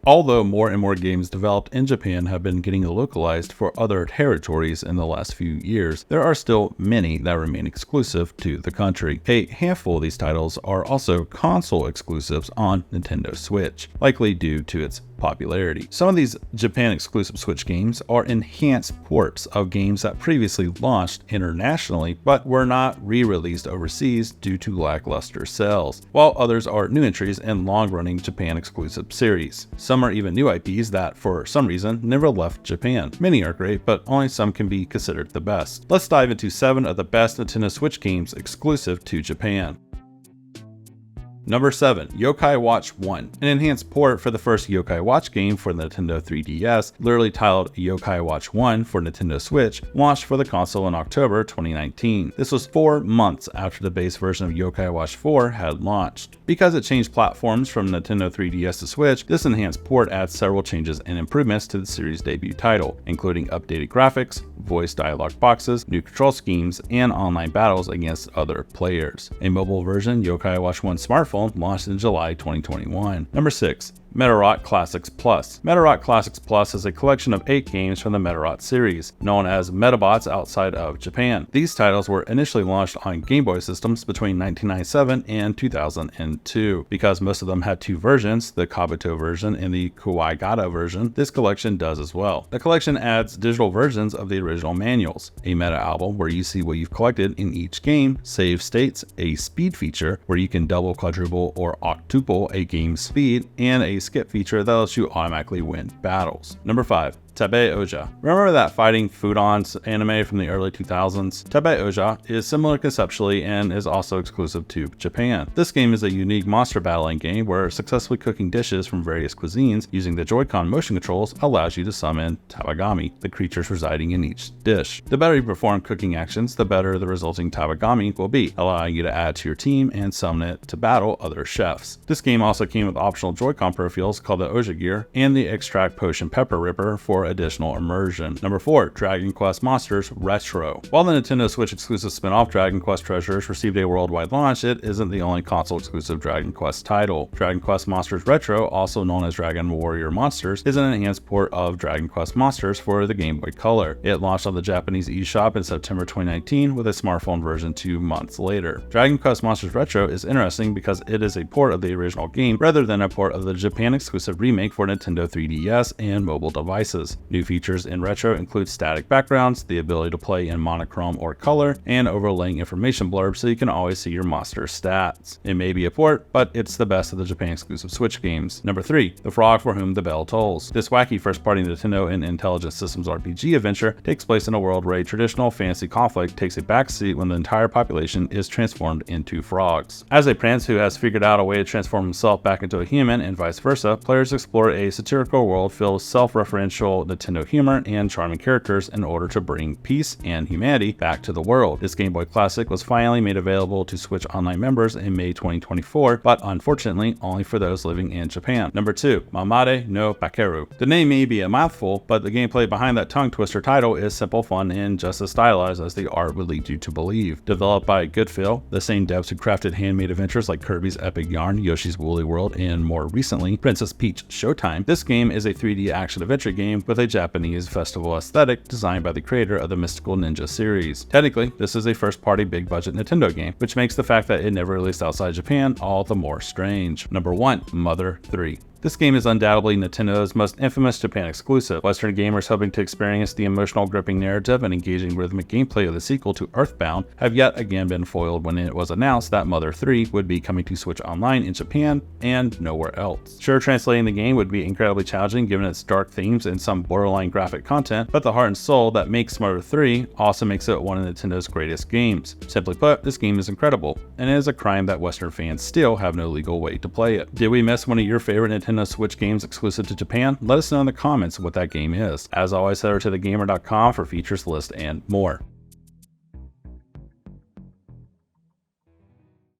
Although more and more games developed in Japan have been getting localized for other territories in the last few years, there are still many that remain exclusive to the country. A handful of these titles are also console exclusives on Nintendo Switch, likely due to its popularity. Some of these Japan exclusive Switch games are enhanced ports of games that previously launched internationally but were not re-released overseas due to lackluster sales, while others are new entries in long-running Japan exclusive series. Some are even new IPs that, for some reason, never left Japan. Many are great, but only some can be considered the best. Let's dive into 7 of the best Nintendo Switch games exclusive to Japan. Number 7. Yokai Watch 1. An enhanced port for the first Yokai Watch game for the Nintendo 3DS, literally titled Yokai Watch 1 for Nintendo Switch, launched for the console in October 2019. This was 4 months after the base version of Yokai Watch 4 had launched. Because it changed platforms from Nintendo 3DS to Switch, this enhanced port adds several changes and improvements to the series' debut title, including updated graphics, voice dialogue boxes, new control schemes, and online battles against other players. A mobile version Yokai Watch 1 smartphone launched in July 2021. Number 6. Metroid Classics Plus. Metroid Classics Plus is a collection of 8 games from the Metroid series, known as Metabots outside of Japan. These titles were initially launched on Game Boy systems between 1997 and 2002. Because most of them had 2 versions, the Kabuto version and the Kuwaigata version, this collection does as well. The collection adds digital versions of the original manuals, a meta album where you see what you've collected in each game, save states, a speed feature where you can double, quadruple, or octuple a game's speed, and a skip feature that lets you automatically win battles. Number 5. Tabe Oja. Remember that fighting Foodons anime from the early 2000s? Tabe Oja is similar conceptually and is also exclusive to Japan. This game is a unique monster battling game where successfully cooking dishes from various cuisines using the Joy-Con motion controls allows you to summon Tabagami, the creatures residing in each dish. The better you perform cooking actions, the better the resulting Tabagami will be, allowing you to add to your team and summon it to battle other chefs. This game also came with optional Joy-Con peripherals called the Oja Gear and the Extract Potion Pepper Ripper for additional immersion. Number 4. Dragon Quest Monsters Retro. While the Nintendo Switch exclusive spin-off Dragon Quest Treasures received a worldwide launch, it isn't the only console exclusive Dragon Quest title. Dragon Quest Monsters Retro, also known as Dragon Warrior Monsters, is an enhanced port of Dragon Quest Monsters for the Game Boy Color. It launched on the Japanese eShop in September 2019 with a smartphone version 2 months later. Dragon Quest Monsters Retro is interesting because it is a port of the original game rather than a port of the Japan exclusive remake for Nintendo 3DS and mobile devices. New features in Retro include static backgrounds, the ability to play in monochrome or color, and overlaying information blurbs so you can always see your monster's stats. It may be a port, but it's the best of the Japan exclusive Switch games. Number 3. The Frog for Whom the Bell Tolls. This wacky first-party Nintendo and Intelligent Systems RPG adventure takes place in a world where a traditional fantasy conflict takes a backseat when the entire population is transformed into frogs. As a prince who has figured out a way to transform himself back into a human and vice versa, players explore a satirical world filled with self-referential Nintendo humor and charming characters in order to bring peace and humanity back to the world. This Game Boy Classic was finally made available to Switch Online members in May 2024, but unfortunately only for those living in Japan. Number 2. Mamade no Bakeru. The name may be a mouthful, but the gameplay behind that tongue twister title is simple, fun, and just as stylized as the art would lead you to believe. Developed by Goodfill, the same devs who crafted handmade adventures like Kirby's Epic Yarn, Yoshi's Woolly World, and more recently, Princess Peach Showtime, this game is a 3D action-adventure game with a Japanese festival aesthetic designed by the creator of the Mystical Ninja series. Technically, this is a first-party big-budget Nintendo game, which makes the fact that it never released outside Japan all the more strange. Number 1. Mother 3. This game is undoubtedly Nintendo's most infamous Japan exclusive. Western gamers hoping to experience the emotional gripping narrative and engaging rhythmic gameplay of the sequel to Earthbound have yet again been foiled when it was announced that Mother 3 would be coming to Switch Online in Japan and nowhere else. Sure, translating the game would be incredibly challenging given its dark themes and some borderline graphic content, but the heart and soul that makes Mother 3 also makes it one of Nintendo's greatest games. Simply put, this game is incredible, and it is a crime that Western fans still have no legal way to play it. Did we miss one of your favorite Nintendo Switch games exclusive to Japan? Let us know in the comments what that game is. As always, head over to thegamer.com for features, list, and more.